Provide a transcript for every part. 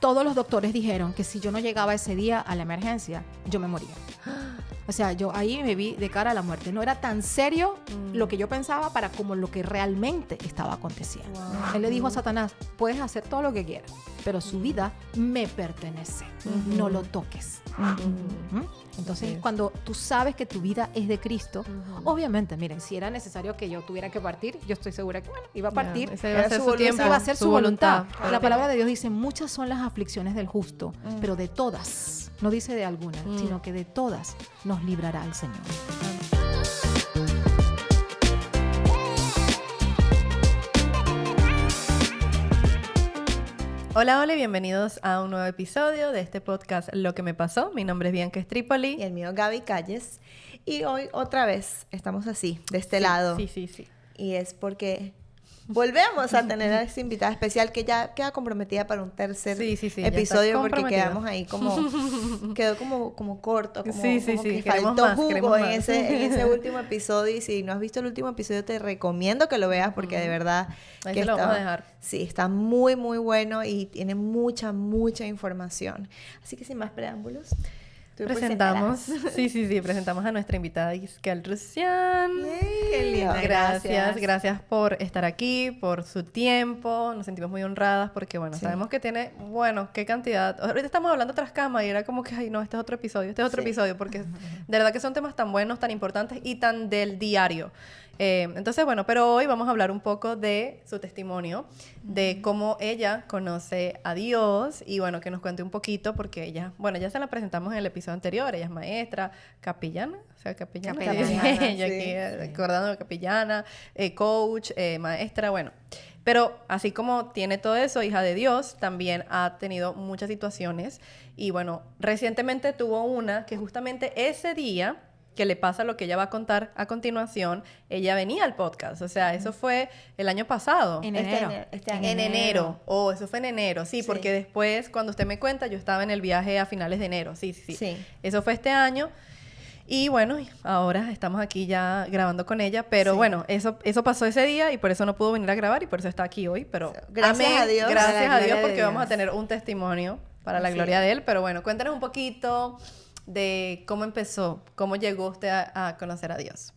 todos los doctores dijeron que si yo no llegaba ese día a la emergencia, yo me moría. O sea, yo ahí me vi de cara a la muerte. No era tan serio lo que yo pensaba para como lo que realmente estaba aconteciendo. Él le dijo a Satanás, puedes hacer todo lo que quieras, pero su vida me pertenece. No lo toques. Entonces, cuando tú sabes que tu vida es de Cristo, obviamente, miren, si era necesario que yo tuviera que partir, yo estoy segura que, bueno, iba a partir. Ese iba a ser su tiempo, iba a ser su voluntad. Claro. La palabra de Dios dice, muchas son las aflicciones del justo, pero de todas, no dice de algunas, sino que de todas nos librará el Señor. Hola, hola y bienvenidos a un nuevo episodio de este podcast Lo que me pasó. Mi nombre es Bianca Stripoli. Y el mío, Gaby Calles. Y hoy otra vez estamos así, de este lado. Sí. Y es porque volvemos a tener a esta invitada especial que ya queda comprometida para un tercer episodio porque quedamos ahí quedó como corto, como que faltó jugo en ese último episodio. Y si no has visto el último episodio, te recomiendo que lo veas porque de verdad ahí se lo vamos a dejar. Sí, está muy, muy bueno y tiene mucha información. Así que sin más preámbulos, presentamos a nuestra invitada Iskel Rusián. ¡Qué linda! Gracias por estar aquí, por su tiempo. Nos sentimos muy honradas porque, bueno, sabemos que tiene, qué cantidad. Ahorita estamos hablando tras cama y era como que, ay, no, este es otro episodio, porque de verdad que son temas tan buenos, tan importantes y tan del diario. Entonces, pero hoy vamos a hablar un poco de su testimonio, de cómo ella conoce a Dios y, que nos cuente un poquito porque ella, ya se la presentamos en el episodio anterior, ella es maestra, capellana, ella aquí recordando de capellana, coach, maestra, pero así como tiene todo eso, hija de Dios, también ha tenido muchas situaciones y, recientemente tuvo una que justamente ese día que le pasa lo que ella va a contar a continuación, ella venía al podcast. O sea, eso fue el año pasado. En enero. En enero. Oh, eso fue en enero. Sí, porque después, cuando usted me cuenta, yo estaba en el viaje a finales de enero. Sí. Eso fue este año. Y ahora estamos aquí ya grabando con ella. Pero eso pasó ese día y por eso no pudo venir a grabar y por eso está aquí hoy. Pero gracias a Dios. Gracias a Dios porque vamos a tener un testimonio para la gloria de Él. Pero cuéntanos un poquito de cómo empezó, cómo llegó usted a conocer a Dios.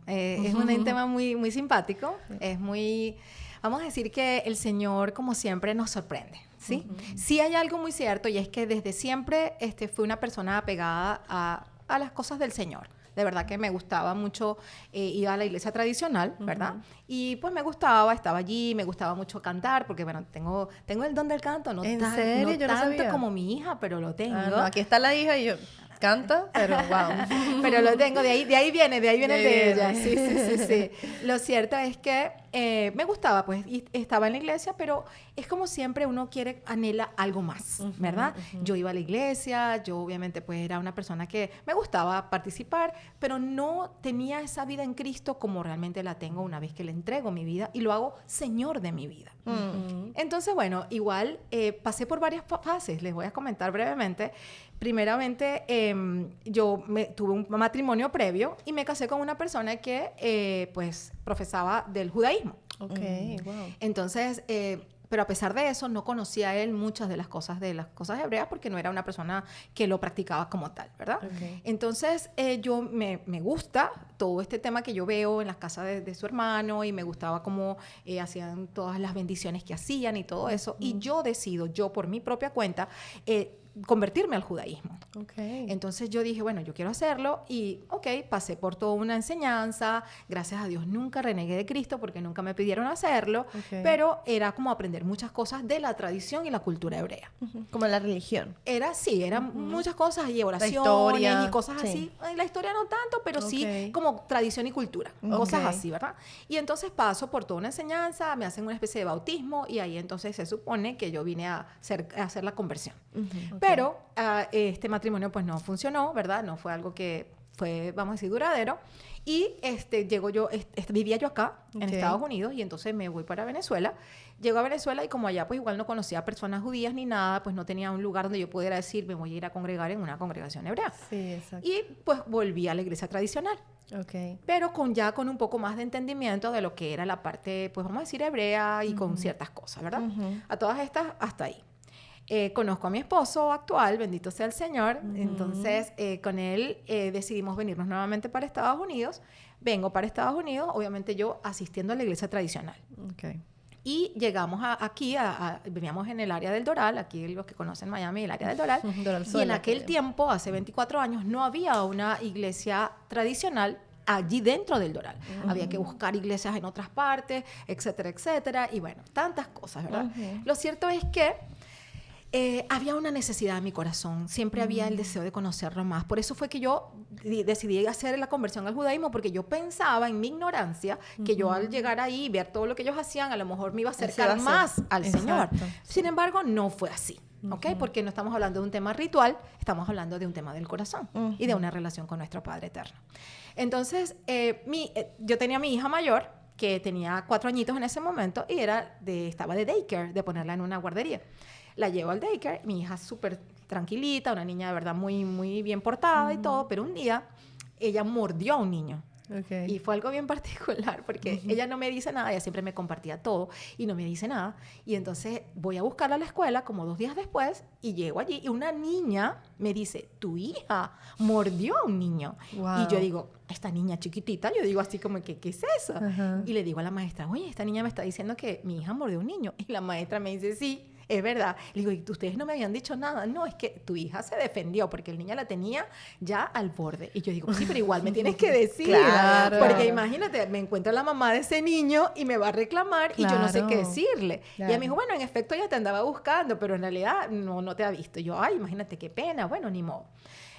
Es un tema muy, muy simpático. Es muy... Vamos a decir que el Señor, como siempre, nos sorprende, ¿sí? Sí hay algo muy cierto y es que desde siempre fui una persona apegada a las cosas del Señor. De verdad que me gustaba mucho ir a la iglesia tradicional, ¿verdad? Y pues me gustaba, estaba allí, me gustaba mucho cantar, porque tengo el don del canto, no, ¿En serio? No yo no tanto sabía. Como mi hija, pero lo tengo. No, aquí está la hija y yo canta, pero wow. Pero lo tengo, de ahí viene de ella. Sí. Lo cierto es que me gustaba, pues, y estaba en la iglesia, pero es como siempre uno anhela algo más, ¿verdad? Yo iba a la iglesia, yo obviamente pues era una persona que me gustaba participar, pero no tenía esa vida en Cristo como realmente la tengo una vez que le entrego mi vida y lo hago Señor de mi vida. Entonces, igual pasé por varias fases, les voy a comentar brevemente. Primeramente, yo tuve un matrimonio previo y me casé con una persona que, pues, profesaba del judaísmo. Wow. Entonces, pero a pesar de eso, no conocía a él muchas de las cosas hebreas porque no era una persona que lo practicaba como tal, ¿verdad? Entonces, yo me gusta todo este tema que yo veo en las casas de su hermano y me gustaba cómo hacían todas las bendiciones que hacían y todo eso. Y yo decido, por mi propia cuenta, convertirme al judaísmo. Entonces yo dije, yo quiero hacerlo y pasé por toda una enseñanza, gracias a Dios nunca renegué de Cristo porque nunca me pidieron hacerlo, pero era como aprender muchas cosas de la tradición y la cultura hebrea. Como la religión. Eran muchas cosas y oraciones y cosas así. La historia no tanto, pero sí como tradición y cultura, cosas así, ¿verdad? Y entonces paso por toda una enseñanza, me hacen una especie de bautismo y ahí entonces se supone que yo vine a hacer la conversión. Pero este matrimonio pues no funcionó, ¿verdad? No fue algo que fue, vamos a decir, duradero. Y vivía yo acá, en Estados Unidos, y entonces me voy para Venezuela. Llego a Venezuela y como allá pues igual no conocía a personas judías ni nada, pues no tenía un lugar donde yo pudiera decir, me voy a ir a congregar en una congregación hebrea. Sí, exacto. Y pues volví a la iglesia tradicional. Pero con un poco más de entendimiento de lo que era la parte, pues vamos a decir, hebrea y con ciertas cosas, ¿verdad? A todas estas, hasta ahí. conozco a mi esposo actual, bendito sea el Señor. Entonces, con él decidimos venirnos nuevamente para Estados Unidos. Vengo para Estados Unidos, obviamente yo asistiendo a la iglesia tradicional. Okay. Y llegamos aquí, veníamos en el área del Doral, aquí los que conocen Miami, el área del Doral. Y en aquel tiempo, hace 24 años, no había una iglesia tradicional allí dentro del Doral. Había que buscar iglesias en otras partes, etcétera, etcétera. Y bueno, tantas cosas, ¿verdad? Lo cierto es que había una necesidad en mi corazón. Siempre había el deseo de conocerlo más. Por eso fue que yo decidí hacer la conversión al judaísmo, porque yo pensaba en mi ignorancia que yo al llegar ahí y ver todo lo que ellos hacían, a lo mejor me iba a acercar más al Señor. Sin embargo, no fue así. ¿Ok? Porque no estamos hablando de un tema ritual, estamos hablando de un tema del corazón y de una relación con nuestro Padre Eterno. Entonces, yo tenía a mi hija mayor, que tenía 4 añitos en ese momento, y estaba de daycare, de ponerla en una guardería. La llevo al daycare, mi hija súper tranquilita, una niña de verdad muy, muy bien portada y todo, pero un día ella mordió a un niño. Y fue algo bien particular porque ella no me dice nada, ella siempre me compartía todo y no me dice nada. Y entonces voy a buscarla a la escuela como 2 días después y llego allí y una niña me dice, tu hija mordió a un niño. Y yo digo, esta niña chiquitita, yo digo así como que, ¿qué es eso? Y le digo a la maestra, oye, esta niña me está diciendo que mi hija mordió a un niño. Y la maestra me dice, sí. Es verdad. Le digo, ¿y ustedes no me habían dicho nada? No, es que tu hija se defendió porque el niño la tenía ya al borde. Y yo digo, sí, pero igual me tienes que decir. Claro. Porque imagínate, me encuentra la mamá de ese niño y me va a reclamar y yo no sé qué decirle. Y ella me dijo, bueno, en efecto ella te andaba buscando, pero en realidad no te ha visto. Y yo, ay, imagínate qué pena. Bueno, ni modo.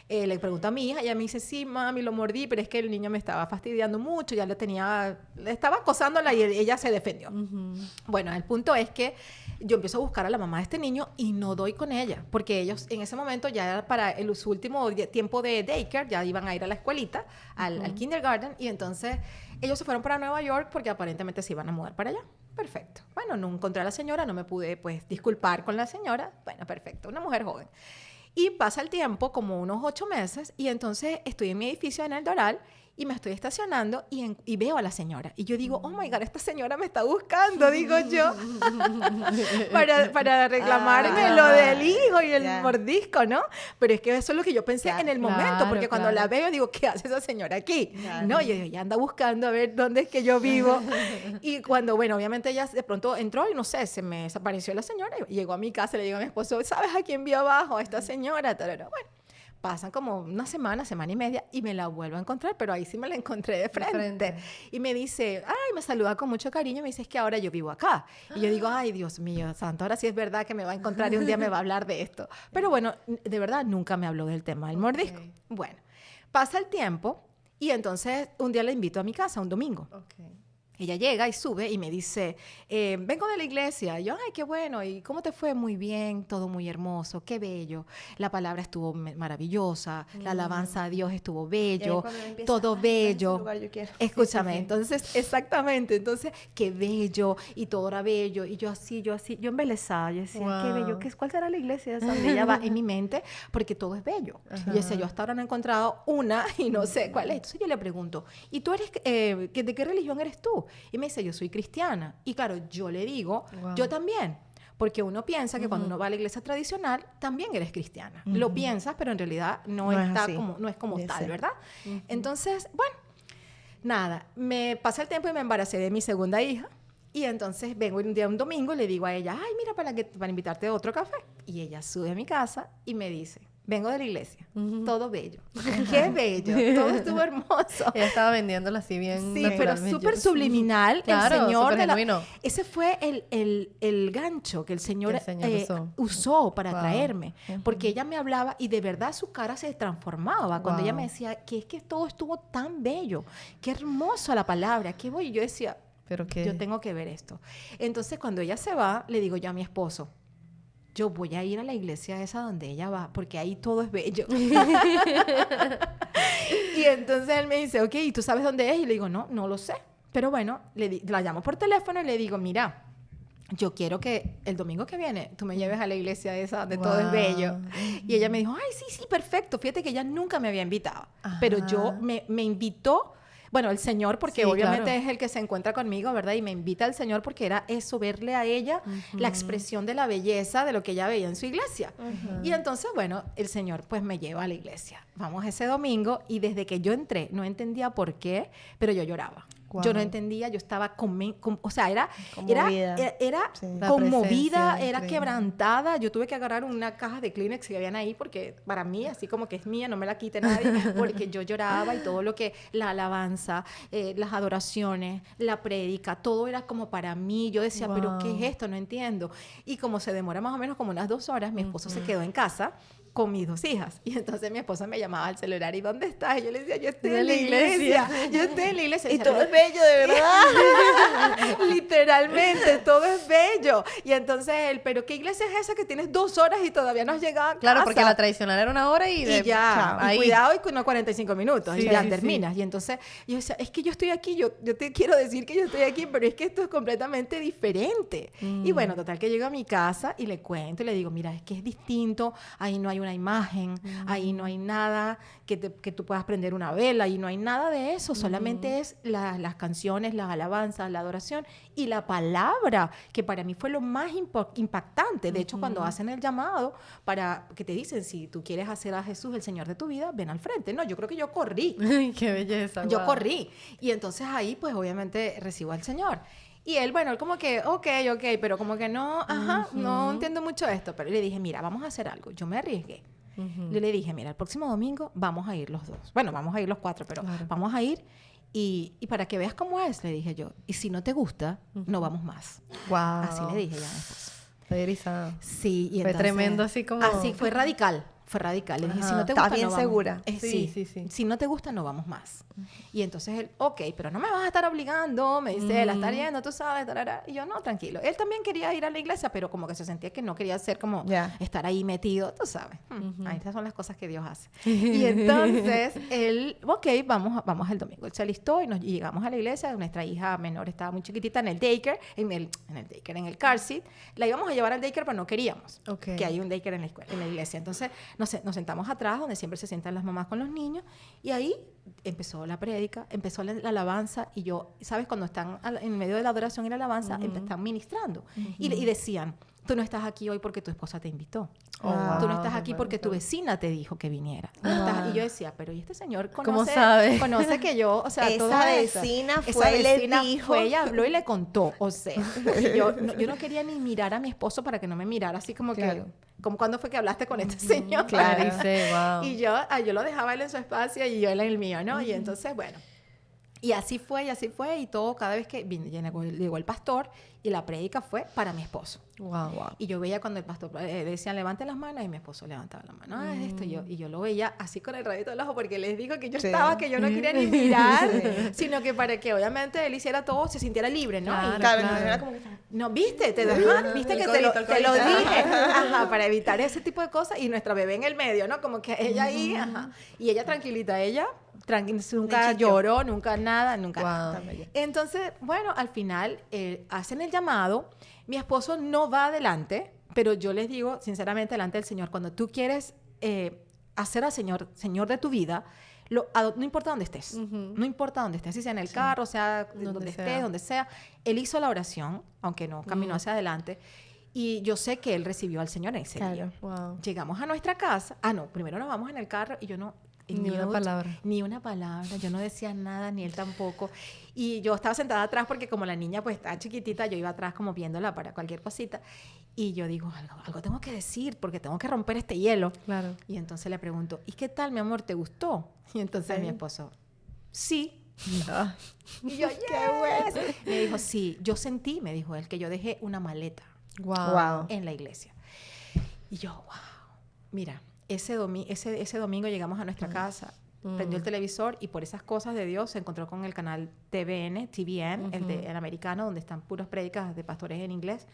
Le pregunto a mi hija, ella me dice, sí, mami, lo mordí, pero es que el niño me estaba fastidiando mucho, ya le estaba acosándola y ella se defendió. Bueno, el punto es que yo empiezo a buscar a la mamá de este niño y no doy con ella, porque ellos en ese momento ya era para su último tiempo de daycare, ya iban a ir a la escuelita, al kindergarten, y entonces ellos se fueron para Nueva York porque aparentemente se iban a mudar para allá. Perfecto. Bueno, no encontré a la señora, no me pude pues disculpar con la señora. Bueno, perfecto, una mujer joven. Y pasa el tiempo, como unos 8 meses, y entonces estoy en mi edificio en el Doral y me estoy estacionando y veo a la señora. Y yo digo, oh my God, esta señora me está buscando, digo yo, para reclamarme lo del hijo y el mordisco, ¿no? Pero es que eso es lo que yo pensé en el momento, porque cuando la veo digo, ¿qué hace esa señora aquí? No, yo digo, ella anda buscando a ver dónde es que yo vivo. Y cuando, bueno, obviamente ella de pronto entró y no sé, se me desapareció la señora y llegó a mi casa, le digo a mi esposo, ¿sabes a quién vi abajo? A esta señora. Bueno, pasan como una semana y media y me la vuelvo a encontrar, pero ahí sí me la encontré de frente. Y me dice, me saluda con mucho cariño, me dice, es que ahora yo vivo acá. Y yo digo, ay, Dios mío, santo, ahora sí es verdad que me va a encontrar y un día me va a hablar de esto. Pero bueno, de verdad nunca me habló del tema del mordisco. Bueno, pasa el tiempo y entonces un día la invito a mi casa, un domingo. Ella llega y sube y me dice, vengo de la iglesia. Y yo, ay, qué bueno. ¿Y cómo te fue? Muy bien, todo muy hermoso, qué bello. La palabra estuvo maravillosa, la alabanza a Dios estuvo bello, todo bello. Lugar yo quiero. Escúchame, entonces, exactamente. Entonces, qué bello y todo era bello. Y yo así, yo embelesada. Yo decía, qué bello. ¿Cuál será la iglesia esa donde ella va en mi mente? Porque todo es bello. Y yo decía, yo hasta ahora no he encontrado una y no sé cuál es. Entonces yo le pregunto, ¿y tú eres, de qué religión eres tú? Y me dice, yo soy cristiana. Y claro, yo le digo, yo también. Porque uno piensa que cuando uno va a la iglesia tradicional, también eres cristiana. Lo piensas, pero en realidad no es como tal, ¿verdad? Entonces, bueno, nada. Me pasa el tiempo y me embaracé de mi segunda hija. Y entonces vengo un domingo y le digo a ella, ay, mira, para invitarte a otro café. Y ella sube a mi casa y me dice, vengo de la iglesia, todo bello. Qué bello, todo estuvo hermoso. Ella estaba vendiéndola así bien. Sí, pero súper subliminal. Claro, el Señor genuino. Ese fue el gancho que el Señor usó para traerme. Porque ella me hablaba y de verdad su cara se transformaba. Cuando ella me decía que es que todo estuvo tan bello, qué hermoso la palabra, qué voy. Y yo decía, ¿pero qué? Yo tengo que ver esto. Entonces, cuando ella se va, le digo yo a mi esposo, yo voy a ir a la iglesia esa donde ella va, porque ahí todo es bello. Y entonces él me dice, ok, ¿y tú sabes dónde es? Y le digo, no lo sé. Pero bueno, la llamo por teléfono y le digo, mira, yo quiero que el domingo que viene tú me lleves a la iglesia esa donde todo es bello. Y ella me dijo, ay, sí, perfecto. Fíjate que ella nunca me había invitado. Pero yo me invitó. bueno, el Señor, porque obviamente es el que se encuentra conmigo, ¿verdad? Y me invita al Señor porque era eso, verle a ella la expresión de la belleza de lo que ella veía en su iglesia. Y entonces, bueno, el Señor pues me lleva a la iglesia. Vamos ese domingo y desde que yo entré, no entendía por qué, pero yo lloraba. Wow. Yo no entendía, yo estaba o sea, era conmovida, era quebrantada. Yo tuve que agarrar una caja de Kleenex que habían ahí porque para mí, así como que es mía, no me la quite nadie, porque yo lloraba y todo lo que, la alabanza, las adoraciones, la prédica, todo era como para mí. Yo decía, pero ¿qué es esto? No entiendo. Y como se demora más o menos como unas 2 horas, mi esposo se quedó en casa con mis 2 hijas. Y entonces mi esposa me llamaba al celular, ¿y dónde estás? Y yo le decía, yo estoy en la iglesia. Yo estoy en la iglesia. Y todo es bello, de verdad. Literalmente, todo es bello. Y entonces él, ¿pero qué iglesia es esa que tienes 2 horas y todavía no has llegado a casa? Claro, porque la tradicional era 1 hora y ya. Ahí. Y cuidado, y no 45 minutos. Sí, y ya terminas. Y entonces yo decía, es que yo estoy aquí, yo te quiero decir que yo estoy aquí, pero es que esto es completamente diferente. Y bueno, total que llego a mi casa y le cuento y le digo, mira, es que es distinto, ahí no hay una imagen, ahí no hay nada que tú puedas prender una vela, ahí no hay nada de eso, solamente es las canciones, las alabanzas, la adoración y la palabra, que para mí fue lo más impactante. De hecho, cuando hacen el llamado para que te dicen, si tú quieres hacer a Jesús el Señor de tu vida, ven al frente. No, yo creo que yo corrí. Ay, qué belleza. Yo corrí. Y entonces ahí, pues obviamente recibo al Señor. Y él, bueno, él como que, ok, pero como que no, no entiendo mucho esto. Pero le dije, mira, vamos a hacer algo. Yo me arriesgué. Yo le dije, mira, el próximo domingo vamos a ir los 2. Bueno, vamos a ir los 4, pero vamos a ir. Y para que veas cómo es, le dije yo. Y si no te gusta, no vamos más. Wow. Así le dije ya a mi esposo. Estoy erizada. Sí. Y fue entonces, tremendo así como... Así, fue radical. Fue radical. Le dije, si no te gusta, ¿Estás bien no vamos. segura? Sí. Si no te gusta, no vamos más. Y entonces él, ok, pero no me vas a estar obligando, me dice, la está yendo, tú sabes, tarara. Y yo, no, tranquilo. Él también quería ir a la iglesia, pero como que se sentía que no quería ser como estar ahí metido, tú sabes. Ahí esas son las cosas que Dios hace. Y entonces él, ok, vamos el domingo. Él se alistó y llegamos a la iglesia. Nuestra hija menor estaba muy chiquitita en el daycare, en el car seat. La íbamos a llevar al daycare, pero no queríamos. Que hay un daycare en la escuela, en la iglesia. Entonces nos sentamos atrás, donde siempre se sientan las mamás con los niños, y ahí empezó la prédica, empezó la alabanza, y yo, ¿sabes? Cuando están en medio de la adoración y la alabanza, están ministrando, y decían, tú no estás aquí hoy porque tu esposa te invitó. Tú no estás aquí porque tu vecina te dijo que viniera. Y yo decía, pero ¿y este señor conoce que yo, o sea, esa vecina fue, ella habló y le contó, o sea, yo no quería ni mirar a mi esposo para que no me mirara, así como que, como cuando fue que hablaste con este señor. Claro, wow. Y yo lo dejaba él en su espacio y yo él en el mío, ¿no? Y entonces, bueno, y así fue, y todo, cada vez que llegó el pastor, y la prédica fue para mi esposo. Wow. Y yo veía cuando el pastor decía, levanten las manos, y mi esposo levantaba la mano. Y yo lo veía así con el rayito del ojo, porque les digo que yo estaba, que yo no quería ni mirar, sino que para que obviamente él hiciera todo, se sintiera libre, ¿no? Claro. Era como que... No, ¿viste? ¿Viste que te lo dije? Para evitar ese tipo de cosas. Y nuestra bebé en el medio, ¿no? Como que ella ahí, y ella tranquilita, nunca lloró, nunca nada. Entonces, bueno, al final hacen el llamado. Mi esposo no va adelante, pero yo les digo sinceramente delante del Señor, cuando tú quieres hacer al Señor de tu vida, no importa dónde estés, no importa dónde estés, si sea en el carro, sea donde estés, donde sea. Él hizo la oración, aunque no caminó hacia adelante. Y yo sé que él recibió al Señor en ese día. Wow. Llegamos a nuestra casa. Primero nos vamos en el carro y yo no... Ni una palabra. Yo no decía nada, ni él tampoco. Y yo estaba sentada atrás porque como la niña pues está chiquitita, yo iba atrás como viéndola para cualquier cosita. Y yo digo, algo tengo que decir porque tengo que romper este hielo. Claro. Y entonces le pregunto, ¿y qué tal, mi amor? ¿Te gustó? Y entonces mi esposo, sí. Y yo, ¡qué bueno! Me dijo, sí, yo sentí, me dijo él, que yo dejé una maleta en la iglesia. Y yo, wow, mira... Ese domingo llegamos a nuestra casa, prendió el televisor y por esas cosas de Dios se encontró con el canal TVN, el americano, donde están puras prédicas de pastores en inglés.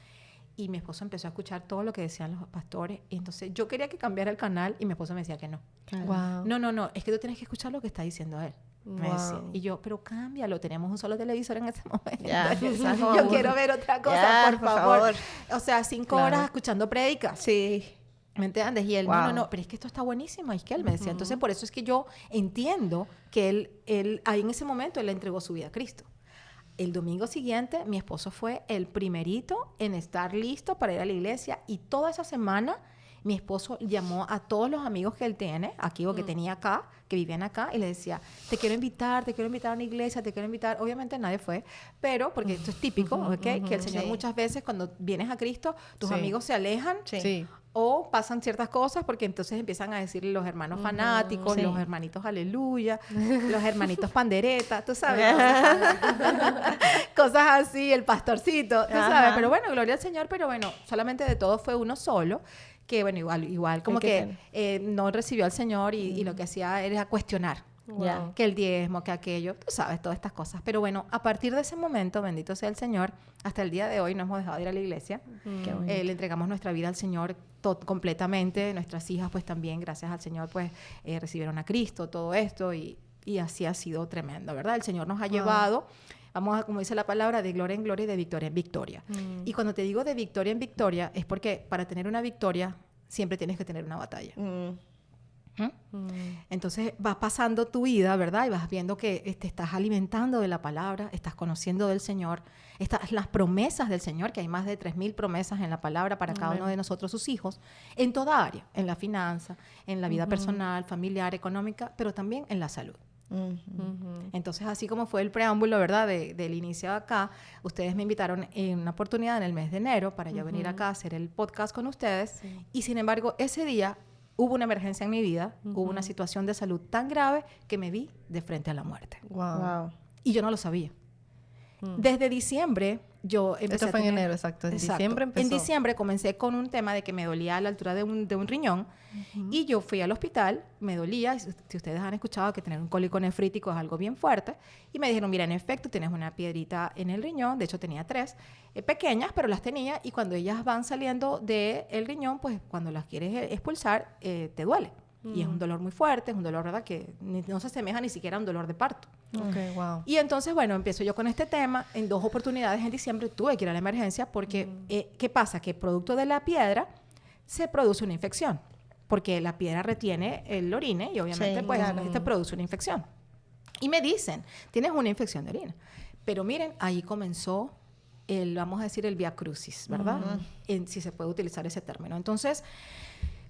Y mi esposo empezó a escuchar todo lo que decían los pastores. Y entonces yo quería que cambiara el canal y mi esposo me decía que no. Wow. No, es que tú tienes que escuchar lo que está diciendo él. Me decía. Y yo, pero cámbialo, tenemos un solo televisor en ese momento. Yo quiero ver otra cosa, por favor. O sea, 5 horas escuchando prédicas. Sí. ¿Me entiendes? Y él, no, pero es que esto está buenísimo, es que él me decía. Entonces, por eso es que yo entiendo que él ahí en ese momento, él le entregó su vida a Cristo. El domingo siguiente, mi esposo fue el primerito en estar listo para ir a la iglesia, y toda esa semana mi esposo llamó a todos los amigos que él tiene aquí o que tenía acá, que vivían acá, y le decía, te quiero invitar a una iglesia, te quiero invitar. Obviamente nadie fue, pero porque esto es típico, ¿ok? Que el Señor muchas veces cuando vienes a Cristo, tus amigos se alejan. Sí. O pasan ciertas cosas porque entonces empiezan a decirle los hermanos fanáticos, los hermanitos aleluya, los hermanitos pandereta, tú sabes. Cosas así, el pastorcito, tú sabes. Pero bueno, gloria al Señor, pero bueno, solamente de todo fue uno solo, que bueno, igual como que no recibió al Señor y lo que hacía era cuestionar. Wow. Que el diezmo, que aquello, tú sabes, todas estas cosas. Pero bueno, a partir de ese momento, bendito sea el Señor, hasta el día de hoy no hemos dejado de ir a la iglesia. Le entregamos nuestra vida al Señor completamente. Nuestras hijas, pues también, gracias al Señor, pues recibieron a Cristo, todo esto, y así ha sido tremendo, ¿verdad? El Señor nos ha llevado, vamos a, como dice la palabra, de gloria en gloria y de victoria en victoria. Y cuando te digo de victoria en victoria, es porque para tener una victoria siempre tienes que tener una batalla. Entonces vas pasando tu vida, ¿verdad? Y vas viendo que te estás alimentando de la palabra, estás conociendo del Señor, las promesas del Señor, que hay más de 3,000 promesas en la palabra para cada uno de nosotros, sus hijos, en toda área, en la finanza, en la vida personal, familiar, económica, pero también en la salud. Entonces, así como fue el preámbulo, ¿verdad? Del inicio de acá, ustedes me invitaron en una oportunidad en el mes de enero para yo venir acá a hacer el podcast con ustedes, y sin embargo, ese día hubo una emergencia en mi vida, hubo una situación de salud tan grave que me vi de frente a la muerte. Wow. Y yo no lo sabía. Desde diciembre yo empecé. Esto fue en enero, exacto. En diciembre empezó. En diciembre comencé con un tema de que me dolía a la altura de un riñón, y yo fui al hospital, me dolía. Si ustedes han escuchado que tener un cólico nefrítico es algo bien fuerte, y me dijeron, mira, en efecto tienes una piedrita en el riñón. De hecho tenía 3 pequeñas, pero las tenía, y cuando ellas van saliendo del riñón, pues cuando las quieres expulsar, te duele. Y es un dolor muy fuerte, es un dolor, ¿verdad?, que no se asemeja ni siquiera a un dolor de parto. Okay, wow. Y entonces, bueno, empiezo yo con este tema. En 2 oportunidades en diciembre tuve que ir a la emergencia porque, ¿qué pasa? Que producto de la piedra se produce una infección, porque la piedra retiene el orine y obviamente pues te produce una infección. Y me dicen, tienes una infección de orina. Pero miren, ahí comenzó vamos a decir, el vía crucis, ¿verdad? Si se puede utilizar ese término. Entonces,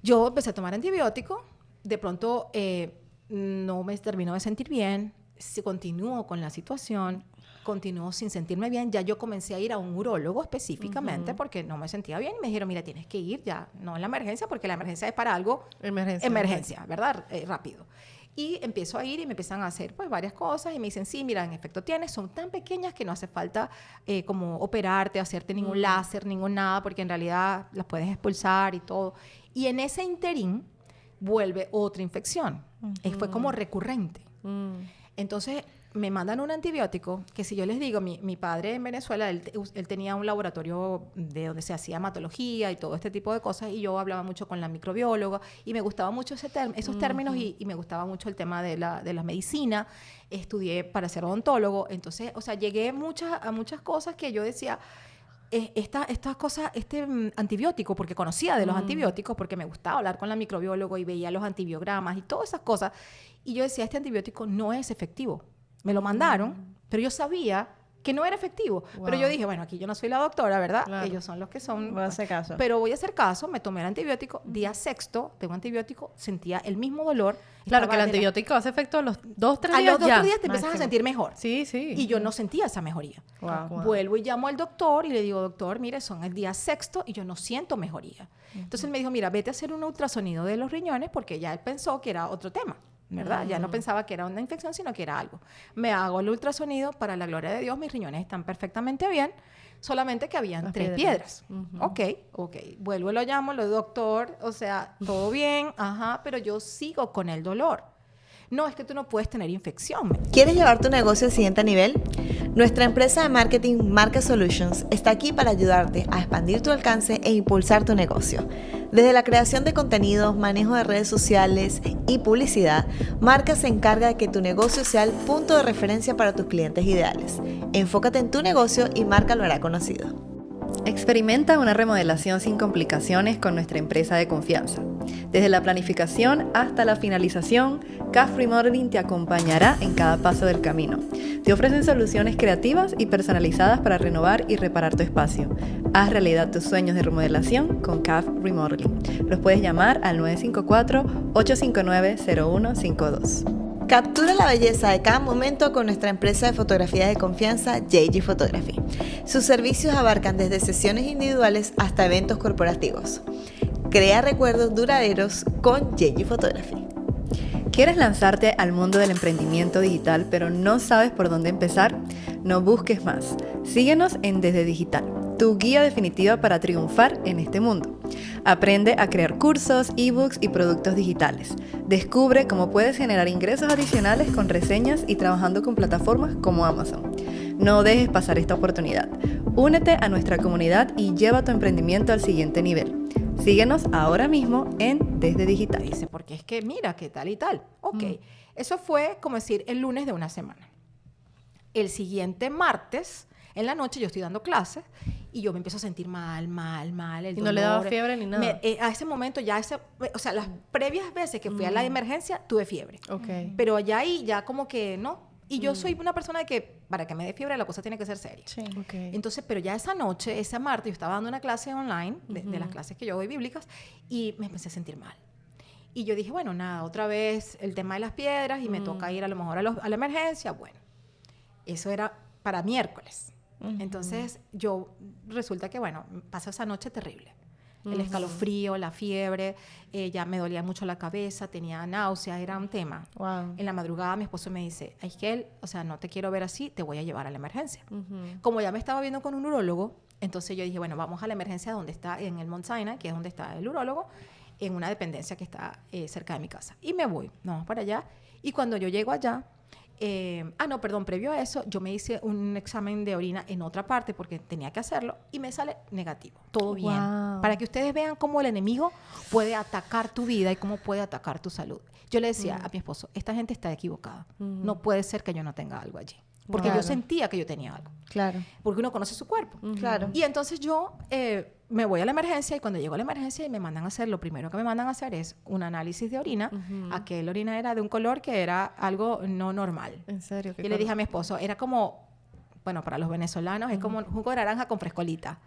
yo empecé a tomar antibiótico. De pronto no me terminó de sentir bien, continúo con la situación, continúo sin sentirme bien. Ya yo comencé a ir a un urólogo específicamente porque no me sentía bien, y me dijeron, mira, tienes que ir ya, no en la emergencia, porque la emergencia es para algo, emergencia, ¿verdad? Rápido. Y empiezo a ir y me empiezan a hacer pues varias cosas, y me dicen, sí, mira, en efecto tienes, son tan pequeñas que no hace falta como operarte, hacerte ningún láser, ningún nada, porque en realidad las puedes expulsar y todo. Y en ese interín vuelve otra infección. Fue como recurrente. Entonces me mandan un antibiótico que, si yo les digo, mi padre en Venezuela, él tenía un laboratorio de donde se hacía hematología y todo este tipo de cosas, y yo hablaba mucho con la microbióloga y me gustaba mucho esos términos, y me gustaba mucho el tema de la medicina. Estudié para ser odontólogo. Entonces, o sea, llegué a muchas cosas que yo decía, estas cosas, antibiótico, porque conocía de los antibióticos, porque me gustaba hablar con la microbióloga y veía los antibiogramas y todas esas cosas, y yo decía, este antibiótico no es efectivo. Me lo mandaron, pero yo sabía que no era efectivo. Wow. Pero yo dije, bueno, aquí yo no soy la doctora, ¿verdad? Claro. Ellos son los que son. Voy a hacer caso. Pero voy a hacer caso, me tomé el antibiótico. Día 6º de un antibiótico, sentía el mismo dolor. Claro, que el antibiótico hace efecto a los 2-3 días. A los 2-3 días te empiezas a sentir mejor. Sí, sí. Y yo no sentía esa mejoría. Wow. Vuelvo y llamo al doctor y le digo, doctor, mire, son el día 6º y yo no siento mejoría. Entonces él me dijo, mira, vete a hacer un ultrasonido de los riñones, porque ya él pensó que era otro tema, ¿verdad? Ya no pensaba que era una infección, sino que era algo. Me hago el ultrasonido, para la gloria de Dios, mis riñones están perfectamente bien, solamente que habían 3 piedras. Ok. Vuelvo y lo llamo, lo doctor, o sea, todo bien, pero yo sigo con el dolor. No, es que tú no puedes tener infección. ¿Quieres llevar tu negocio al siguiente nivel? Nuestra empresa de marketing Market Solutions está aquí para ayudarte a expandir tu alcance e impulsar tu negocio. Desde la creación de contenidos, manejo de redes sociales y publicidad, Marca se encarga de que tu negocio sea el punto de referencia para tus clientes ideales. Enfócate en tu negocio y Marca lo hará conocido. Experimenta una remodelación sin complicaciones con nuestra empresa de confianza. Desde la planificación hasta la finalización, CAF Remodeling te acompañará en cada paso del camino. Te ofrecen soluciones creativas y personalizadas para renovar y reparar tu espacio. Haz realidad tus sueños de remodelación con CAF Remodeling. Los puedes llamar al 954-859-0152. Captura la belleza de cada momento con nuestra empresa de fotografía de confianza, JG Photography. Sus servicios abarcan desde sesiones individuales hasta eventos corporativos. Crea recuerdos duraderos con JG Photography. ¿Quieres lanzarte al mundo del emprendimiento digital pero no sabes por dónde empezar? No busques más. Síguenos en Desde Digital, tu guía definitiva para triunfar en este mundo. Aprende a crear cursos, ebooks y productos digitales. Descubre cómo puedes generar ingresos adicionales con reseñas y trabajando con plataformas como Amazon. No dejes pasar esta oportunidad. Únete a nuestra comunidad y lleva tu emprendimiento al siguiente nivel. Síguenos ahora mismo en Desde Digital. Dice, porque es que mira, qué tal y tal. Ok, eso fue como decir el lunes de una semana. El siguiente martes, en la noche, yo estoy dando clases y yo me empiezo a sentir mal. El ¿Y dolor, no le daba fiebre ni nada? A ese momento ya, o sea, las previas veces que fui a la emergencia, tuve fiebre. Okay. Pero ya ahí, ya como que no. Y yo soy una persona de que, para que me dé fiebre, la cosa tiene que ser seria. Sí. Okay. Entonces, pero ya esa noche, ese martes, yo estaba dando una clase online, de las clases que yo doy bíblicas, y me empecé a sentir mal. Y yo dije, bueno, nada, otra vez el tema de las piedras, y me toca ir a lo mejor a la emergencia. Bueno, eso era para miércoles. Entonces, resulta que, bueno, pasó esa noche terrible. El escalofrío, la fiebre, ya me dolía mucho la cabeza, tenía náuseas, era un tema. Wow. En la madrugada mi esposo me dice, Aigel, o sea, no te quiero ver así, te voy a llevar a la emergencia. Como ya me estaba viendo con un urólogo, entonces yo dije, bueno, vamos a la emergencia donde está, en el Mount Sinai, que es donde está el urólogo, en una dependencia que está cerca de mi casa. Y me voy, nos vamos para allá. Y cuando yo llego allá, previo a eso, yo me hice un examen de orina en otra parte porque tenía que hacerlo y me sale negativo. Todo bien. Para que ustedes vean cómo el enemigo puede atacar tu vida y cómo puede atacar tu salud. Yo le decía a mi esposo, esta gente está equivocada. No puede ser que yo no tenga algo allí. Porque yo sentía que yo tenía algo. Claro. Porque uno conoce su cuerpo. Claro. Y entonces yo me voy a la emergencia y cuando llego a la emergencia y me mandan a hacer, lo primero que me mandan a hacer es un análisis de orina. Aquel orina era de un color que era algo no normal. ¿En serio? Y le dije a mi esposo, era como, bueno, para los venezolanos es como un jugo de naranja con frescolita.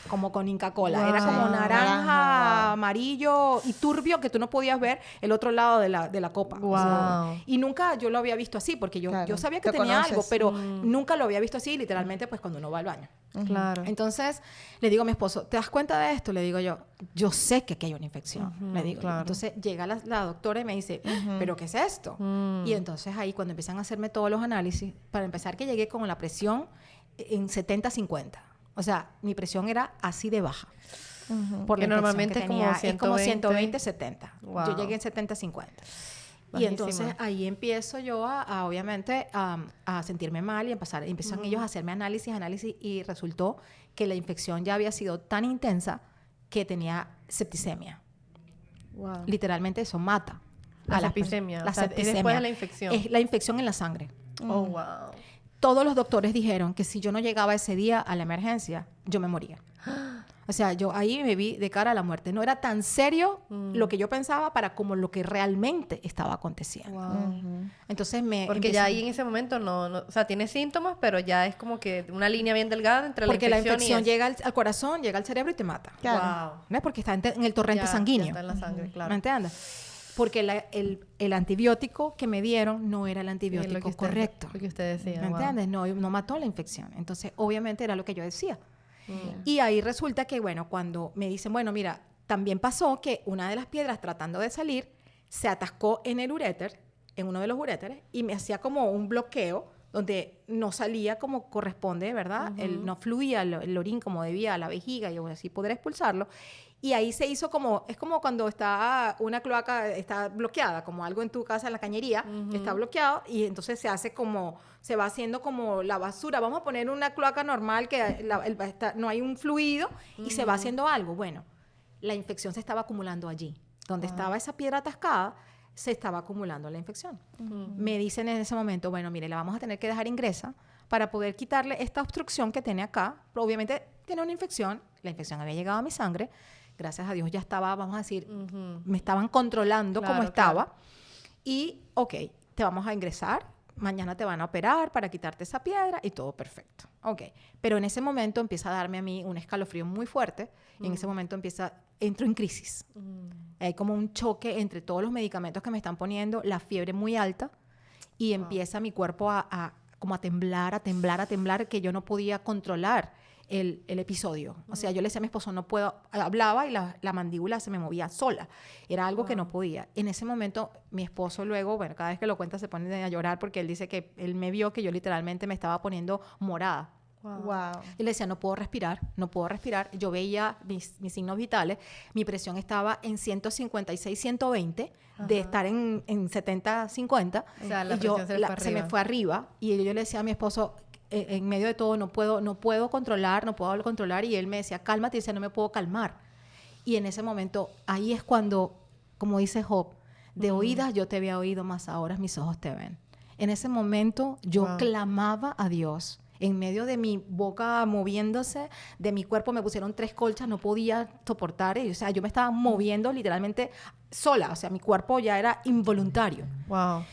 Como con Inca Cola. Wow. Era como naranja, amarillo y turbio que tú no podías ver el otro lado de la copa. Wow. O sea, y nunca yo lo había visto así porque yo sabía que tenía algo, pero nunca lo había visto así, literalmente, pues cuando uno va al baño. Claro. Entonces, le digo a mi esposo, ¿te das cuenta de esto? Le digo yo sé que aquí hay una infección. Le digo. Claro. Entonces, llega la doctora y me dice, ¿pero qué es esto? Y entonces ahí, cuando empiezan a hacerme todos los análisis, para empezar que llegué con la presión en 70-50. O sea, mi presión era así de baja. Por la que normalmente que tenía. es como 120-70. Wow. Yo llegué en 70-50. Bajísima. Y entonces ahí empiezo yo obviamente a sentirme mal y empiezan ellos a hacerme análisis y resultó que la infección ya había sido tan intensa que tenía septicemia. Wow. Literalmente eso mata. La septicemia. La septicemia. Es después de la infección. Es la infección en la sangre. Oh, wow. Todos los doctores dijeron que si yo no llegaba ese día a la emergencia, yo me moría. O sea, yo ahí me vi de cara a la muerte. No era tan serio lo que yo pensaba para como lo que realmente estaba aconteciendo. Wow. Entonces porque ya ahí en ese momento no, o sea, tiene síntomas, pero ya es como que una línea bien delgada entre porque la infección. Porque la infección llega al corazón, llega al cerebro y te mata. Claro. Wow. ¿No? Porque está en el torrente sanguíneo. Ya está en la sangre, claro. ¿Me entiendes? Porque el antibiótico que me dieron no era el antibiótico correcto. Lo que usted decía. ¿Me entiendes? No mató la infección. Entonces, obviamente, era lo que yo decía. Y ahí resulta que, bueno, cuando me dicen, bueno, mira, también pasó que una de las piedras tratando de salir se atascó en el uréter, en uno de los uréteres, y me hacía como un bloqueo donde no salía como corresponde, ¿verdad? No fluía el orín como debía a la vejiga y así poder expulsarlo. Y ahí se hizo como, es como cuando está una cloaca, está bloqueada, como algo en tu casa, en la cañería, está bloqueado, y entonces se hace como, se va haciendo como la basura. Vamos a poner una cloaca normal que no hay un fluido y se va haciendo algo. Bueno, la infección se estaba acumulando allí. Donde estaba esa piedra atascada, se estaba acumulando la infección. Me dicen en ese momento, bueno, mire, la vamos a tener que dejar ingresa para poder quitarle esta obstrucción que tiene acá. Pero obviamente tiene una infección, la infección había llegado a mi sangre, gracias a Dios ya estaba, vamos a decir, me estaban controlando como estaba, y ok, te vamos a ingresar, mañana te van a operar para quitarte esa piedra y todo perfecto. Ok, pero en ese momento empieza a darme a mí un escalofrío muy fuerte y en ese momento entro en crisis. Hay como un choque entre todos los medicamentos que me están poniendo, la fiebre muy alta y empieza mi cuerpo como a temblar, que yo no podía controlar el episodio. O sea, yo le decía a mi esposo, no puedo, hablaba y la mandíbula se me movía sola. Era algo que no podía. En ese momento, mi esposo luego, bueno, cada vez que lo cuenta se pone a llorar porque él dice que él me vio que yo literalmente me estaba poniendo morada. Wow. Y le decía, no puedo respirar. Yo veía mis signos vitales. Mi presión estaba en 156, 120, de estar en 70, 50. O sea, la y presión se me fue arriba. Y yo le decía a mi esposo, en medio de todo, no puedo controlar. Y él me decía, cálmate. Y decía, no me puedo calmar. Y en ese momento, ahí es cuando, como dice Job, de oídas yo te había oído, mas ahora mis ojos te ven. En ese momento, yo clamaba a Dios. En medio de mi boca moviéndose, de mi cuerpo me pusieron 3 colchas, no podía soportar. O sea, yo me estaba moviendo literalmente sola. O sea, mi cuerpo ya era involuntario. Wow.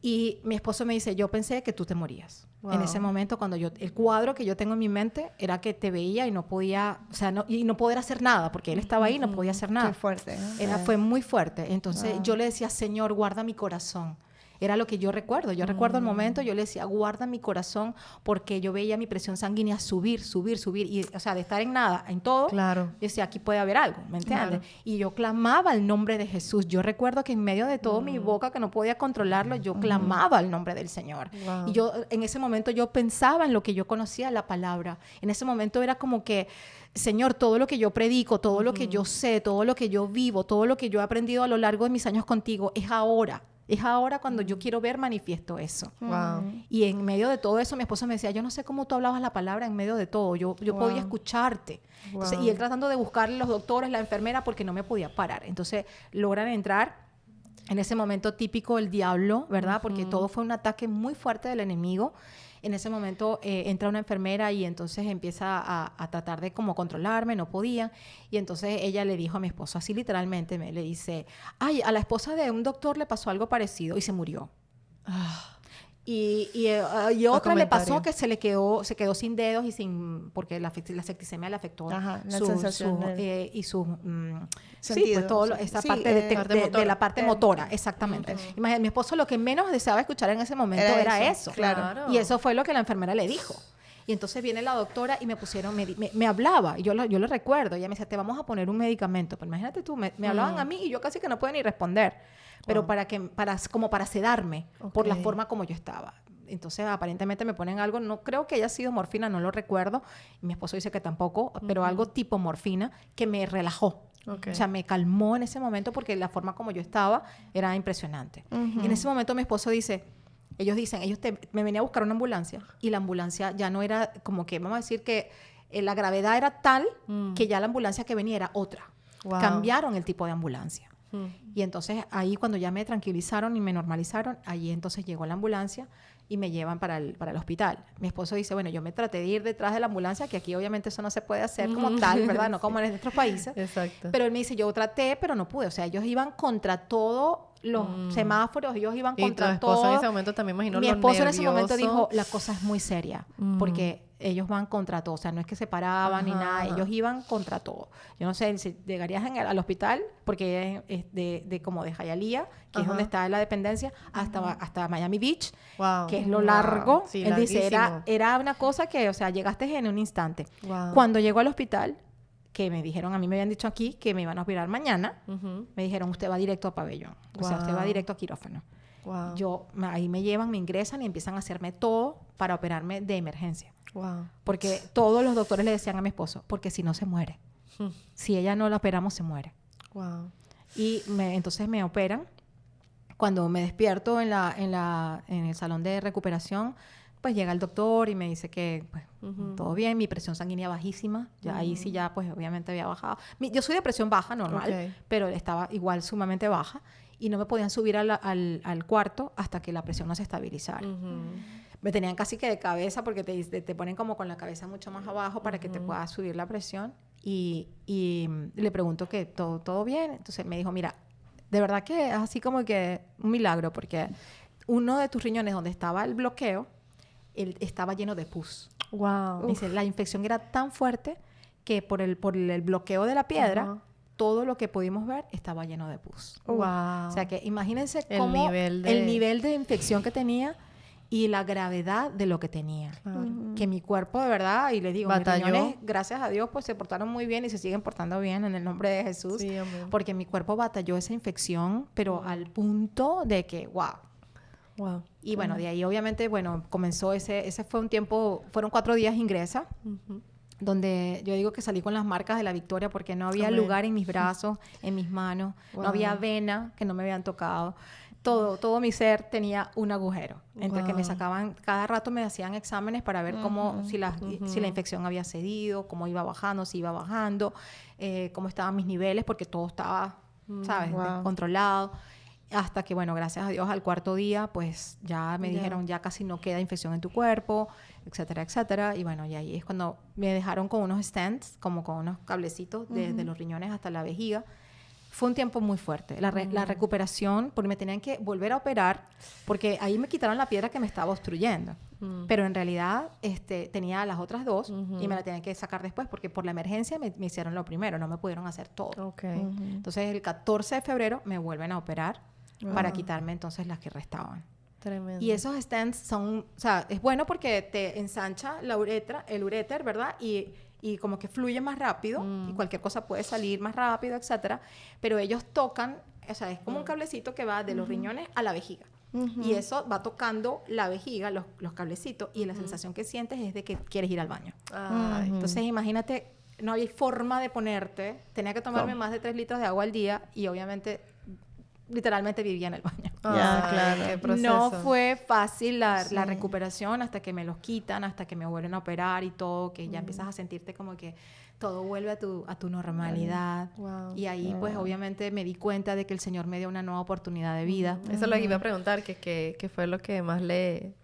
Y mi esposo me dice, yo pensé que tú te morías. Wow. En ese momento, cuando el cuadro que yo tengo en mi mente era que te veía y no podía, o sea, no poder hacer nada, porque él estaba ahí y no podía hacer nada. Qué fuerte, ¿no? Fue muy fuerte. Entonces, yo le decía, Señor, guarda mi corazón. Era lo que yo recuerdo. Yo recuerdo el momento, yo le decía, guarda mi corazón, porque yo veía mi presión sanguínea subir. Y, o sea, de estar en nada, en todo, claro. Yo decía, aquí puede haber algo, ¿me entiendes? Claro. Y yo clamaba el nombre de Jesús. Yo recuerdo que en medio de todo mi boca, que no podía controlarlo, yo clamaba el nombre del Señor. Wow. Y yo, en ese momento, yo pensaba en lo que yo conocía, la palabra. En ese momento era como que, Señor, todo lo que yo predico, todo lo que yo sé, todo lo que yo vivo, todo lo que yo he aprendido a lo largo de mis años contigo, es ahora. Es ahora cuando yo quiero ver manifiesto eso. Wow. Y en medio de todo eso, mi esposo me decía, yo no sé cómo tú hablabas la palabra en medio de todo. Yo podía escucharte. Entonces, y él tratando de buscarle los doctores, la enfermera, porque no me podía parar. Entonces, logran entrar en ese momento típico el diablo, ¿verdad? Porque todo fue un ataque muy fuerte del enemigo. En ese momento entra una enfermera y entonces empieza a tratar de como controlarme, no podía. Y entonces ella le dijo a mi esposo, así literalmente, le dice, ay, a la esposa de un doctor le pasó algo parecido y se murió. Y otra le pasó que se quedó sin dedos y porque la septicemia le afectó la sensación y sus sentidos, sí, pues todo esa parte de la parte motora, exactamente. Imagínate, mi esposo lo que menos deseaba escuchar en ese momento era eso. Claro. Y eso fue lo que la enfermera le dijo. Y entonces viene la doctora y me hablaba, y yo lo recuerdo. Ella me decía, te vamos a poner un medicamento. Pero imagínate tú, me hablaban a mí y yo casi que no podía ni responder. Pero como para sedarme por la forma como yo estaba. Entonces, aparentemente me ponen algo, no creo que haya sido morfina, no lo recuerdo. Y mi esposo dice que tampoco, pero algo tipo morfina que me relajó. O sea, me calmó en ese momento porque la forma como yo estaba era impresionante. Y en ese momento mi esposo dice... Ellos me venía a buscar una ambulancia y la ambulancia ya no era como que, vamos a decir que la gravedad era tal que ya la ambulancia que venía era otra. Wow. Cambiaron el tipo de ambulancia. Y entonces ahí cuando ya me tranquilizaron y me normalizaron, ahí entonces llegó la ambulancia y me llevan para el hospital. Mi esposo dice, bueno, yo me traté de ir detrás de la ambulancia, que aquí obviamente eso no se puede hacer como tal, ¿verdad? No como en nuestros países. Exacto. Pero él me dice, yo traté, pero no pude. O sea, ellos iban contra todo los semáforos, ellos iban contra todo. Y tu esposo en ese momento también imagino Mi lo esposo nervioso. en ese momento dijo, la cosa es muy seria, porque ellos van contra todo, o sea, no es que se paraban ni nada, ellos iban contra todo. Yo no sé si llegarías al hospital, porque es de como de Hialeah, que es donde está la dependencia, hasta Miami Beach, que es lo largo. Sí, él dice, era una cosa que, o sea, llegaste en un instante. Cuando llegó al hospital, que me dijeron, a mí me habían dicho aquí que me iban a operar mañana, me dijeron, usted va directo a pabellón, o sea, usted va directo a quirófano. Ahí me llevan, me ingresan y empiezan a hacerme todo para operarme de emergencia. Porque todos los doctores le decían a mi esposo, porque si no se muere. Si ella no la operamos, se muere. Y entonces me operan. Cuando me despierto en el salón de recuperación, pues llega el doctor y me dice que pues, todo bien, mi presión sanguínea bajísima, ya ahí sí ya pues obviamente había bajado. Yo soy de presión baja normal, pero estaba igual sumamente baja y no me podían subir al cuarto hasta que la presión no se estabilizara. me tenían casi que de cabeza porque te ponen como con la cabeza mucho más abajo para que te pueda subir la presión. Y le pregunto que todo bien. Entonces me dijo, mira, de verdad que es así como que un milagro, porque uno de tus riñones donde estaba el bloqueo, estaba lleno de pus. Wow. Dice, la infección era tan fuerte que por el bloqueo de la piedra, todo lo que pudimos ver estaba lleno de pus. Wow. O sea que imagínense cómo el nivel de infección que tenía y la gravedad de lo que tenía. Que mi cuerpo, de verdad, y les digo, mis riñones, gracias a Dios, pues se portaron muy bien y se siguen portando bien en el nombre de Jesús. Sí, amén. Porque mi cuerpo batalló esa infección, pero al punto de que, wow. Y bueno, de ahí obviamente, bueno, comenzó ese fue un tiempo, fueron 4 días ingresa, donde yo digo que salí con las marcas de la victoria porque no había lugar en mis brazos, en mis manos, no había vena que no me habían tocado. Todo mi ser tenía un agujero. Entre que me sacaban, cada rato me hacían exámenes para ver cómo, si la infección había cedido, cómo iba bajando, si iba bajando, cómo estaban mis niveles, porque todo estaba, ¿sabes?, controlado. Hasta que, bueno, gracias a Dios, al 4.º día, pues ya me dijeron, ya casi no queda infección en tu cuerpo, etcétera, etcétera. Y bueno, y ahí es cuando me dejaron con unos stents, como con unos cablecitos desde los riñones hasta la vejiga. Fue un tiempo muy fuerte. La recuperación, porque me tenían que volver a operar, porque ahí me quitaron la piedra que me estaba obstruyendo. Pero en realidad tenía las otras 2 y me la tenían que sacar después, porque por la emergencia me hicieron lo primero, no me pudieron hacer todo. Entonces, el 14 de febrero me vuelven a operar para quitarme entonces las que restaban. Tremendo. Y esos stents son, o sea, es bueno porque te ensancha el uréter, ¿verdad? Y como que fluye más rápido y cualquier cosa puede salir más rápido, etcétera. Pero ellos tocan, o sea, es como un cablecito que va de los riñones a la vejiga. Y eso va tocando la vejiga, los cablecitos, y la sensación que sientes es de que quieres ir al baño. Entonces, imagínate, no había forma de ponerte. Tenía que tomarme más de 3 litros de agua al día y obviamente literalmente vivía en el baño. Claro. Qué proceso. No fue fácil la recuperación hasta que me los quitan, hasta que me vuelven a operar y todo, que ya empiezas a sentirte como que todo vuelve a tu normalidad. Y ahí pues obviamente me di cuenta de que el Señor me dio una nueva oportunidad de vida. Eso es lo que iba a preguntar, que fue lo que más le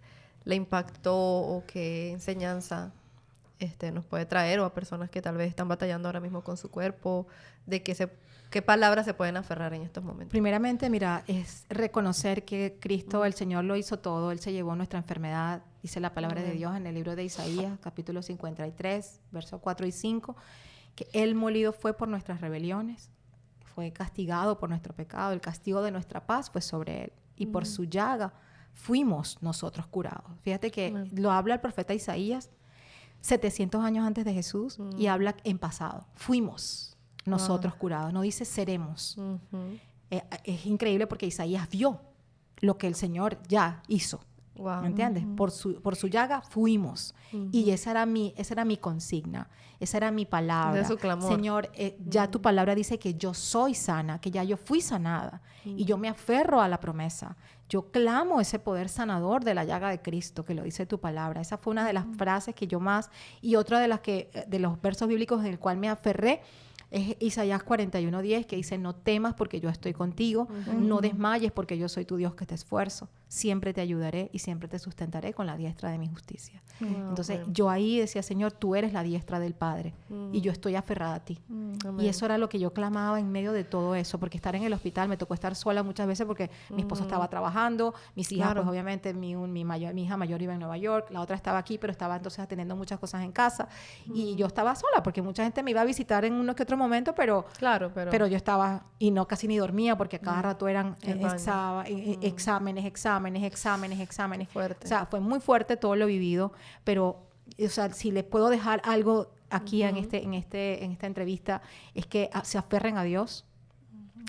impactó o qué enseñanza nos puede traer, o a personas que tal vez están batallando ahora mismo con su cuerpo, de qué palabras se pueden aferrar en estos momentos. Primeramente, mira, es reconocer que Cristo, el Señor, lo hizo todo. Él se llevó nuestra enfermedad. Dice la palabra de Dios en el libro de Isaías, capítulo 53, versos 4 y 5, que Él molido fue por nuestras rebeliones, fue castigado por nuestro pecado. El castigo de nuestra paz fue sobre Él. Y por su llaga fuimos nosotros curados. Fíjate que lo habla el profeta Isaías 700 años antes de Jesús y habla en pasado. Fuimos nosotros curados, no dice seremos. Es increíble porque Isaías vio lo que el Señor ya hizo. ¿Me entiendes? Por su llaga fuimos. Y esa era mi consigna, esa era mi palabra. De su clamor. Señor, ya tu palabra dice que yo soy sana, que ya yo fui sanada. Y yo me aferro a la promesa. Yo clamo ese poder sanador de la llaga de Cristo, que lo dice tu palabra. Esa fue una de las frases que yo más, y otra de los versos bíblicos en el cual me aferré, es Isaías 41:10, que dice, no temas porque yo estoy contigo, no desmayes porque yo soy tu Dios que te esfuerzo, siempre te ayudaré y siempre te sustentaré con la diestra de mi justicia. Entonces yo ahí decía, Señor, tú eres la diestra del Padre y yo estoy aferrada a ti. Y eso era lo que yo clamaba en medio de todo eso, porque estar en el hospital me tocó estar sola muchas veces porque mi esposo estaba trabajando, mis hijas, pues obviamente mi hija mayor iba en Nueva York, la otra estaba aquí, pero estaba entonces atendiendo muchas cosas en casa y yo estaba sola porque mucha gente me iba a visitar en uno que otro momento, pero yo estaba y no casi ni dormía porque cada rato eran exámenes. Fuerte. O sea, fue muy fuerte todo lo vivido, pero o sea, si les puedo dejar algo aquí en esta entrevista, es que se aferren a Dios.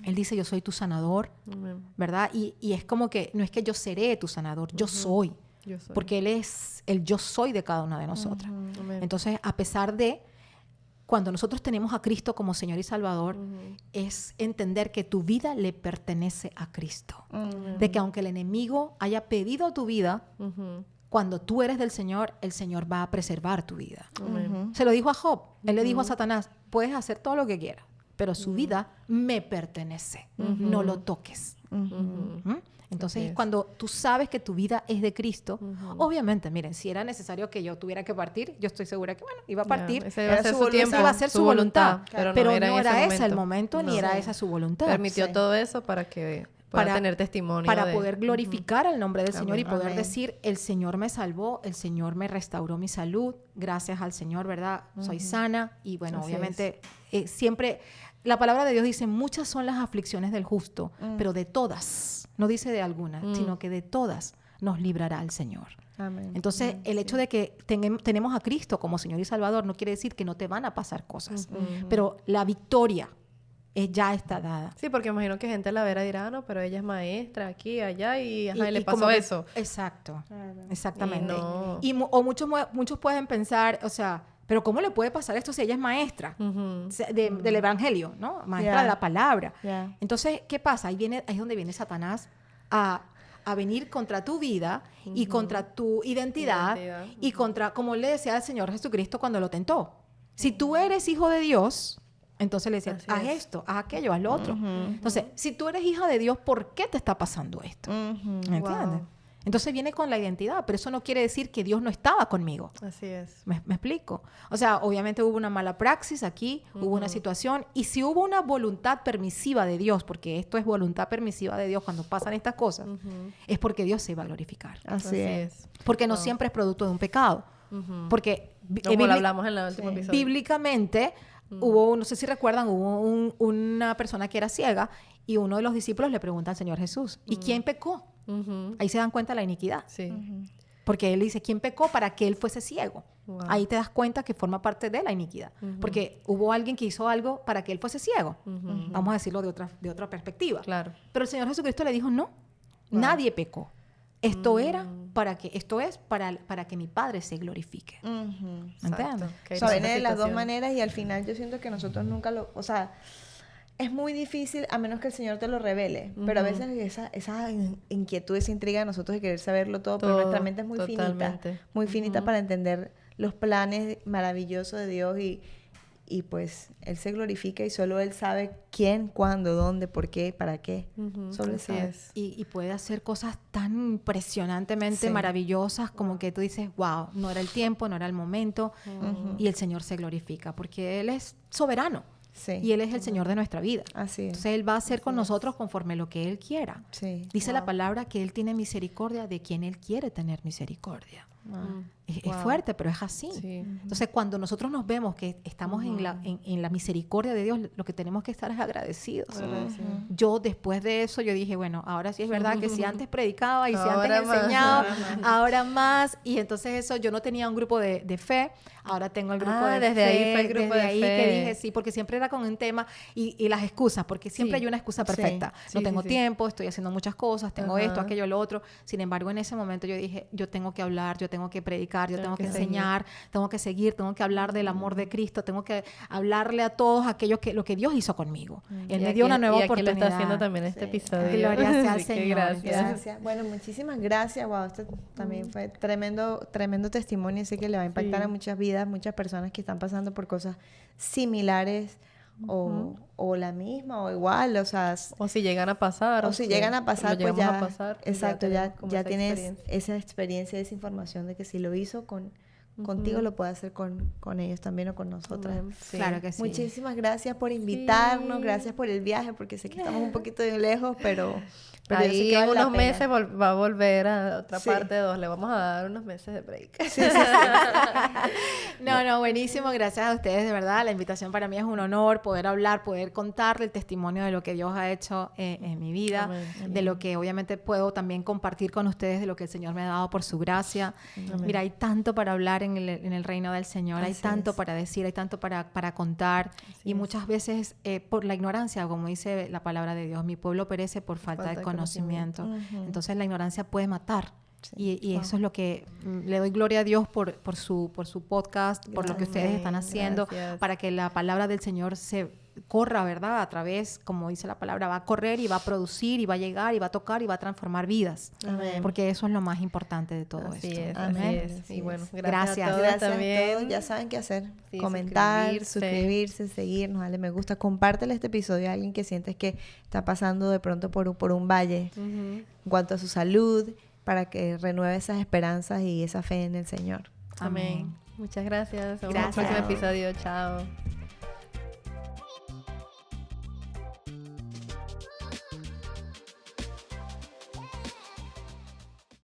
Él dice, yo soy tu sanador, ¿verdad? Y es como que no es que yo seré tu sanador, yo soy. Porque Él es el yo soy de cada una de nosotras. Entonces, a pesar de cuando nosotros tenemos a Cristo como Señor y Salvador, es entender que tu vida le pertenece a Cristo. De que aunque el enemigo haya pedido tu vida, cuando tú eres del Señor, el Señor va a preservar tu vida. Se lo dijo a Job. Él le dijo a Satanás, puedes hacer todo lo que quieras, pero su vida me pertenece. No lo toques. Entonces es cuando tú sabes que tu vida es de Cristo. Obviamente, miren, si era necesario que yo tuviera que partir, yo estoy segura que, bueno, iba a partir. Ese iba a ser su tiempo, iba a ser su voluntad. Pero no era ese el momento, ni era esa su voluntad. Permitió todo eso para que pueda tener testimonio. Para poder glorificar al nombre del Señor y poder decir, el Señor me salvó, el Señor me restauró mi salud, gracias al Señor, ¿verdad? Soy sana. Y bueno, obviamente, siempre... La palabra de Dios dice, muchas son las aflicciones del justo, pero de todas, no dice de algunas, sino que de todas nos librará el Señor. Amén. Entonces, el hecho de que tenemos a Cristo como Señor y Salvador no quiere decir que no te van a pasar cosas, pero la victoria ya está dada. Sí, porque imagino que gente la verá y dirá, no, pero ella es maestra aquí, allá, y le pasó eso. Exacto, exactamente. O muchos pueden pensar, o sea... Pero ¿cómo le puede pasar esto si ella es maestra del evangelio, ¿no? Maestra de la palabra. Entonces, ¿qué pasa? Ahí es donde viene Satanás a venir contra tu vida y contra tu identidad y contra, como le decía al Señor Jesucristo cuando lo tentó. Si tú eres hijo de Dios, entonces le decía, haz esto, haz aquello, haz lo otro. Entonces, si tú eres hija de Dios, ¿por qué te está pasando esto? ¿Me entiendes? Entonces viene con la identidad, pero eso no quiere decir que Dios no estaba conmigo. Así es. ¿Me explico? O sea, obviamente hubo una mala praxis aquí, hubo una situación, y si hubo una voluntad permisiva de Dios, porque esto es voluntad permisiva de Dios cuando pasan estas cosas, es porque Dios se iba a glorificar. Así es. Porque no siempre es producto de un pecado. Porque como lo hablamos en el último episodio. Bíblicamente hubo, no sé si recuerdan, hubo una persona que era ciega y uno de los discípulos le pregunta al Señor Jesús, ¿y quién pecó? Ahí se dan cuenta de la iniquidad. Sí. Porque él dice, ¿quién pecó para que él fuese ciego? Wow. Ahí te das cuenta que forma parte de la iniquidad. Porque hubo alguien que hizo algo para que él fuese ciego. Vamos a decirlo de otra perspectiva. Claro. Pero el Señor Jesucristo le dijo, no, nadie pecó. Esto es para que mi Padre se glorifique. ¿Entiendes? O sea, viene de las dos maneras y al final yo siento que nosotros nunca lo... O sea, es muy difícil a menos que el Señor te lo revele. Pero a veces esa inquietud, esa intriga de nosotros de querer saberlo todo, pero nuestra mente es muy finita. Muy finita para entender los planes maravillosos de Dios y pues Él se glorifica y solo Él sabe quién, cuándo, dónde, por qué, para qué. Solo Él sabe. Y puede hacer cosas tan impresionantemente maravillosas como que tú dices, wow, no era el tiempo, no era el momento. Y el Señor se glorifica porque Él es soberano. Y Él es el Señor de nuestra vida. Así es. Entonces Él va a hacer con nosotros conforme lo que Él quiera. Dice la palabra que Él tiene misericordia de quien Él quiere tener misericordia. Es fuerte, pero es así. Entonces cuando nosotros nos vemos que estamos en la misericordia de Dios, lo que tenemos que estar es agradecidos. Yo después de eso, yo dije, bueno, ahora sí es verdad que si antes predicaba y si antes enseñaba, ahora más. Y entonces eso, yo no tenía un grupo de fe, ahora tengo el grupo de fe. Desde ahí fue el grupo de fe. Que dije, sí, porque siempre era con un tema y las excusas, porque siempre hay una excusa perfecta. No tengo tiempo, estoy haciendo muchas cosas, tengo esto, aquello, lo otro. Sin embargo, en ese momento yo dije, yo tengo que hablar, yo tengo que predicar, yo tengo que enseñar, tengo que seguir, tengo que hablar del amor de Cristo, tengo que hablarle a todos aquellos lo que Dios hizo conmigo. Él me dio una nueva oportunidad. Y aquí lo está haciendo también este episodio. Gloria sea al Señor. Gracias. Bueno, muchísimas gracias. Wow, esto también fue tremendo testimonio. Sé que le va a impactar a muchas vidas, muchas personas que están pasando por cosas similares o la misma o igual, o sea, o si llegan a pasar, pues ya, exacto, ya tienes experiencia. Esa experiencia, esa información de que si lo hizo contigo lo puede hacer con ellos también o con nosotras. Claro que sí. Muchísimas gracias por invitarnos, gracias por el viaje, porque sé que estamos un poquito de lejos, pero ahí en unos meses va a volver a otra parte 2. Le vamos a dar unos meses de break. No, buenísimo. Gracias a ustedes, de verdad. La invitación para mí es un honor poder hablar, poder contarle el testimonio de lo que Dios ha hecho en mi vida, Amén. De lo que obviamente puedo también compartir con ustedes, de lo que el Señor me ha dado por su gracia. Amén. Mira, hay tanto para hablar en el reino del Señor, hay tanto para decir, hay tanto para contar. Y muchas veces por la ignorancia, como dice la palabra de Dios, mi pueblo perece por falta de conocimiento. Entonces la ignorancia puede matar. Y eso es lo que le doy gloria a Dios por su podcast, por lo que ustedes están haciendo, para que la palabra del Señor se corra, ¿verdad? A través, como dice la palabra, va a correr y va a producir y va a llegar y va a tocar y va a transformar vidas. Amén. Porque eso es lo más importante de todo Así esto. Es, Amén. así es. Y bueno, gracias. Gracias también. a todos. Ya saben qué hacer. Sí, comentar, suscribirse, seguirnos, dale me gusta. Compártele este episodio a alguien que sientes que está pasando de pronto por un valle en cuanto a su salud, para que renueve esas esperanzas y esa fe en el Señor. Amén. Muchas gracias. Hasta el próximo episodio. Chao.